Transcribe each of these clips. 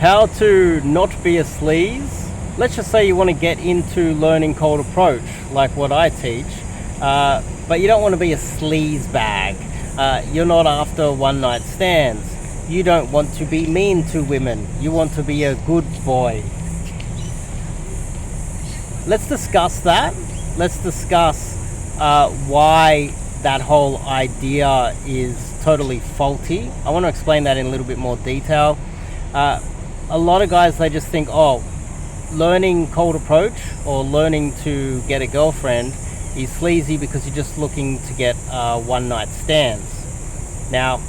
how to not be a sleaze. Let's just say you want to get into learning cold approach, like what I teach, but you don't want to be a sleaze bag. You're not after one night stands. You don't want to be mean to women. You want to be a good boy. Let's discuss that. Let's discuss why that whole idea is totally faulty. I want to explain that in a little bit more detail. A lot of guys, they just think, oh, learning cold approach or learning to get a girlfriend is sleazy because you're just looking to get one night stands. Now,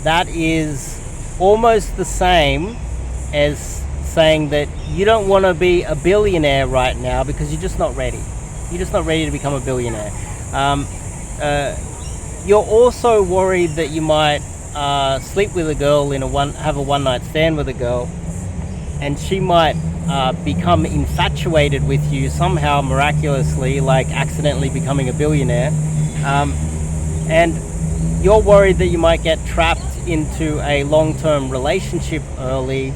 that is almost the same as saying that you don't want to be a billionaire right now because you're just not ready. You're just not ready to become a billionaire. You're also worried that you might sleep with a girl have a one night stand with a girl, and she might become infatuated with you somehow miraculously, like accidentally becoming a billionaire, and you're worried that you might get trapped into a long-term relationship early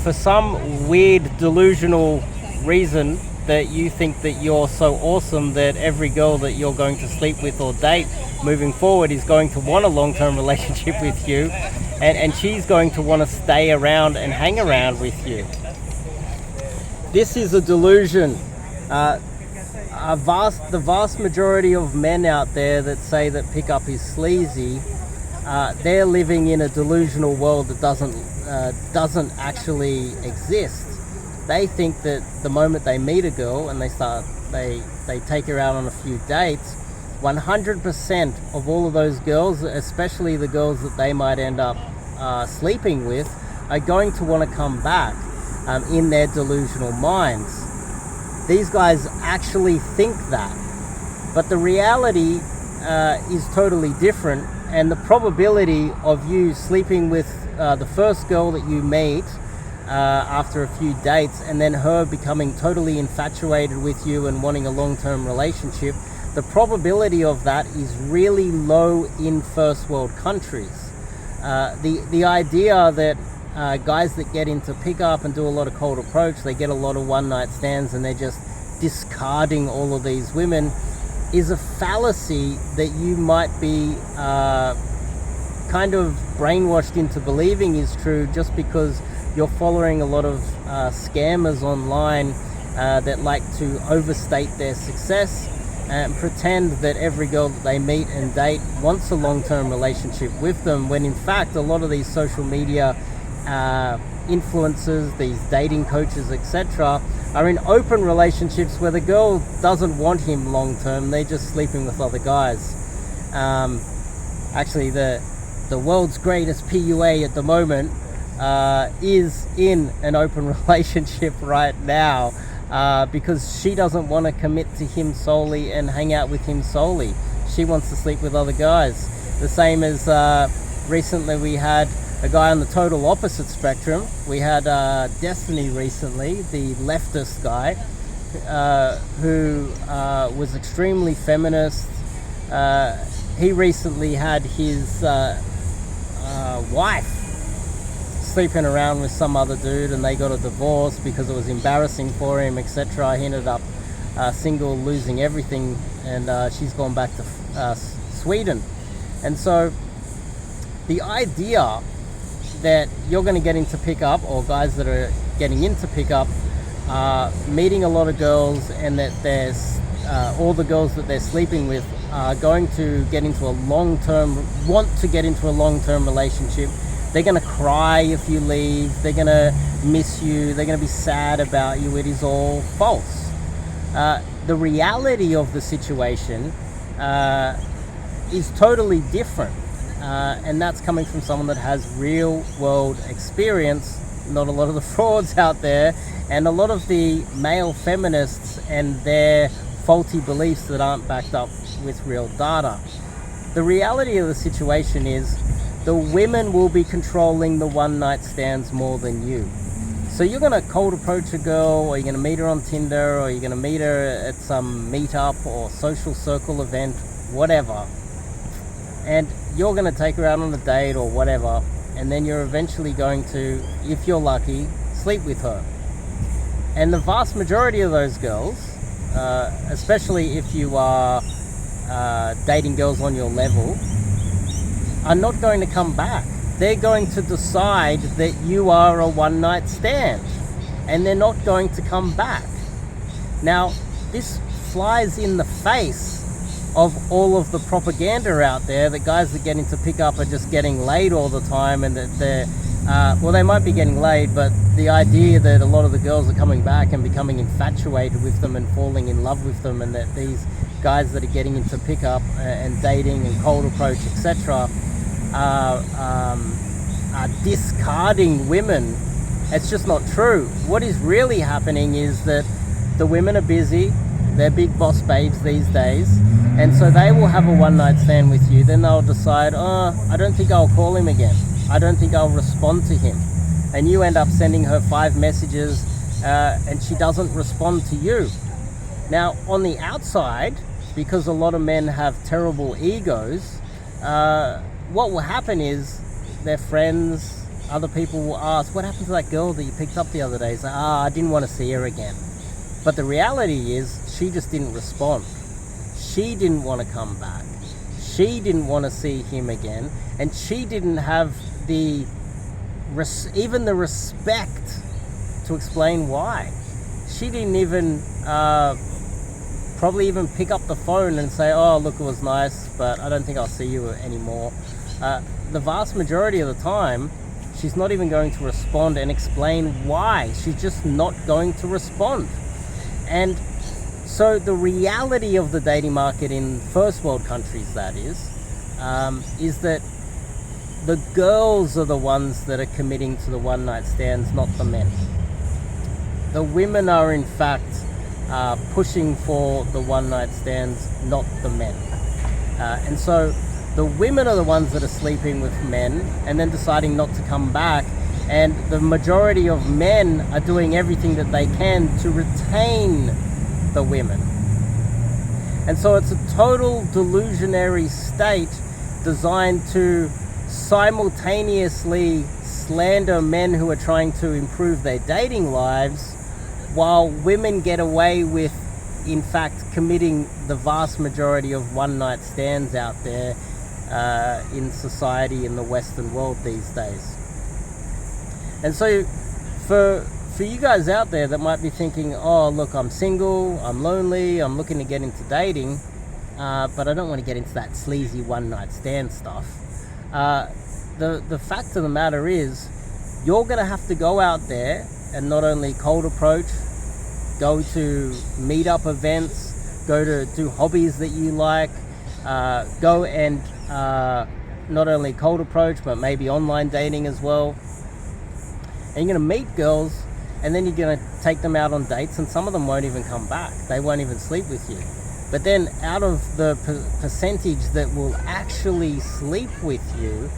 for some weird delusional reason that you think that you're so awesome that every girl that you're going to sleep with or date moving forward is going to want a long-term relationship with you, and she's going to want to stay around and hang around with you. This is a delusion. The vast majority of men out there that say that pickup is sleazy, they're living in a delusional world that doesn't actually exist. They think that the moment they meet a girl and they take her out on a few dates, 100% of all of those girls, especially the girls that they might end up sleeping with, are going to want to come back in their delusional minds. These guys actually think that, but the reality is totally different, and the probability of you sleeping with the first girl that you meet after a few dates and then her becoming totally infatuated with you and wanting a long-term relationship, the probability of that is really low in first world countries. The idea that guys that get into pickup and do a lot of cold approach, they get a lot of one night stands and they're just discarding all of these women is a fallacy that you might be kind of brainwashed into believing is true just because you're following a lot of scammers online that like to overstate their success and pretend that every girl that they meet and date wants a long-term relationship with them, when in fact a lot of these social media influencers, these dating coaches, etc., are in open relationships where the girl doesn't want him long-term, they're just sleeping with other guys. Actually, the world's greatest PUA at the moment is in an open relationship right now because she doesn't want to commit to him solely and hang out with him solely. She wants to sleep with other guys. The same as recently we had a guy on the total opposite spectrum. We had Destiny recently, the leftist guy, who was extremely feminist. He recently had his wife sleeping around with some other dude, and they got a divorce because it was embarrassing for him, etc. He ended up single, losing everything, and she's gone back to Sweden. And so the idea that you're going to get into pickup, or guys that are getting into pickup, meeting a lot of girls, and that there's all the girls that they're sleeping with are going to get into a long-term relationship. They're going to cry if you leave. They're going to miss you. They're going to be sad about you. It is all false. The reality of the situation is totally different. And that's coming from someone that has real world experience, not a lot of the frauds out there, and a lot of the male feminists and their faulty beliefs that aren't backed up with real data. The reality of the situation is the women will be controlling the one night stands more than you. So you're going to cold approach a girl, or you're going to meet her on Tinder, or you're going to meet her at some meetup or social circle event, whatever, and you're going to take her out on a date or whatever, and then you're eventually going to, if you're lucky, sleep with her. And the vast majority of those girls, especially if you are dating girls on your level, are not going to come back. They're going to decide that you are a one-night stand, and they're not going to come back. Now, this flies in the face of all of the propaganda out there that guys that get into pickup are just getting laid all the time, and that they're well, they might be getting laid, but the idea that a lot of the girls are coming back and becoming infatuated with them and falling in love with them, and that these guys that are getting into pickup and dating and cold approach, etc., are discarding women, it's just not true. What is really happening is that the women are busy, they're big boss babes these days, and so they will have a one-night stand with you. Then they'll decide, oh, I don't think I'll call him again, I don't think I'll respond to him, and you end up sending her 5 messages and she doesn't respond to you. Now, on the outside, because a lot of men have terrible egos, what will happen is their friends, other people will ask, what happened to that girl that you picked up the other day? It's like, I didn't want to see her again. But the reality is, she just didn't respond. She didn't want to come back. She didn't want to see him again, and she didn't have even the respect to explain why. She didn't even probably even pick up the phone and say, oh, look, it was nice, but I don't think I'll see you anymore. The vast majority of the time, she's not even going to respond and explain why. She's just not going to respond. And so the reality of the dating market in first world countries, that is that the girls are the ones that are committing to the one-night stands, not the men. The women are in fact pushing for the one-night stands, not the men. And so the women are the ones that are sleeping with men and then deciding not to come back, and the majority of men are doing everything that they can to retain the women. And so it's a total delusionary state designed to simultaneously slander men who are trying to improve their dating lives, while women get away with, in fact, committing the vast majority of one-night stands out there in society in the Western world these days. And so for you guys out there that might be thinking, oh, look, I'm single, I'm lonely, I'm looking to get into dating, but I don't want to get into that sleazy one-night stand stuff. The fact of the matter is, you're going to have to go out there and not only cold approach, go to meetup events, go to do hobbies that you like, go and not only cold approach, but maybe online dating as well. And you're going to meet girls, and then you're going to take them out on dates, and some of them won't even come back. They won't even sleep with you. But then out of the percentage that will actually sleep with you,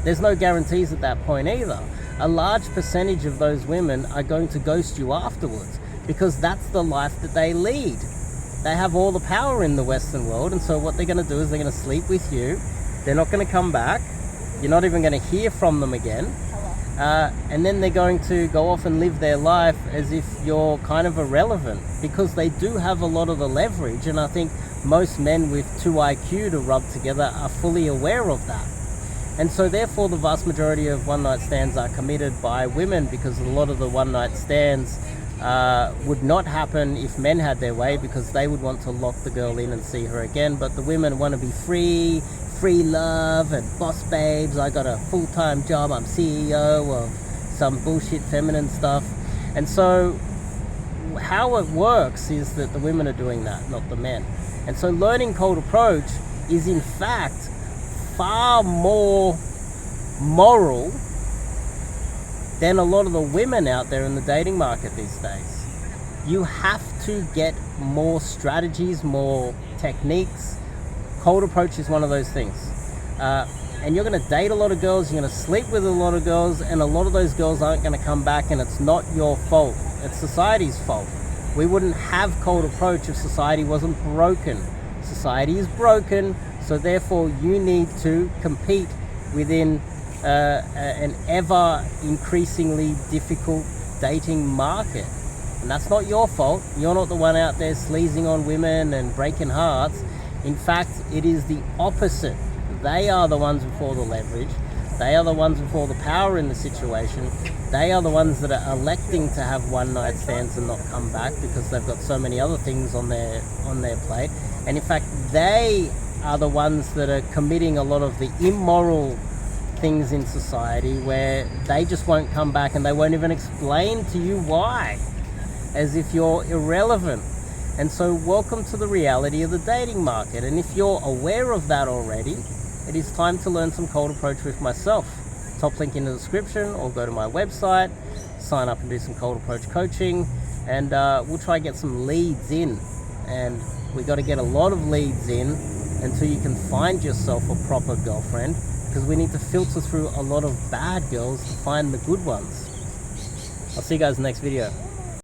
there's no guarantees at that point either. A large percentage of those women are going to ghost you afterwards, because that's the life that they lead. They have all the power in the Western world, and so what they're going to do is they're going to sleep with you. They're not going to come back. You're not even going to hear from them again. And then they're going to go off and live their life as if you're kind of irrelevant, because they do have a lot of the leverage, and I think most men with 2 IQ to rub together are fully aware of that. And so therefore the vast majority of one-night stands are committed by women, because a lot of the one-night stands would not happen if men had their way, because they would want to lock the girl in and see her again. But the women want to be free love and boss babes. I got a full-time job, I'm CEO of some bullshit feminine stuff. And so how it works is that the women are doing that, not the men. And so learning cold approach is in fact far more moral than a lot of the women out there in the dating market these days. You have to get more strategies, more techniques. Cold approach is one of those things. And you're going to date a lot of girls, you're going to sleep with a lot of girls, and a lot of those girls aren't going to come back, and it's not your fault. It's society's fault. We wouldn't have cold approach if society wasn't broken. Society is broken, so therefore you need to compete within an ever increasingly difficult dating market. And that's not your fault. You're not the one out there sleazing on women and breaking hearts. In fact, it is the opposite. They are the ones with all the leverage. They are the ones with all the power in the situation. They are the ones that are electing to have one night stands and not come back because they've got so many other things on their plate. And in fact, they are the ones that are committing a lot of the immoral things in society, where they just won't come back and they won't even explain to you why, as if you're irrelevant. And so welcome to the reality of the dating market. And if you're aware of that already, it is time to learn some cold approach with myself. Top link in the description, or go to my website, sign up and do some cold approach coaching, and we'll try and get some leads in. And we got to get a lot of leads in until you can find yourself a proper girlfriend, because we need to filter through a lot of bad girls to find the good ones. I'll see you guys in the next video.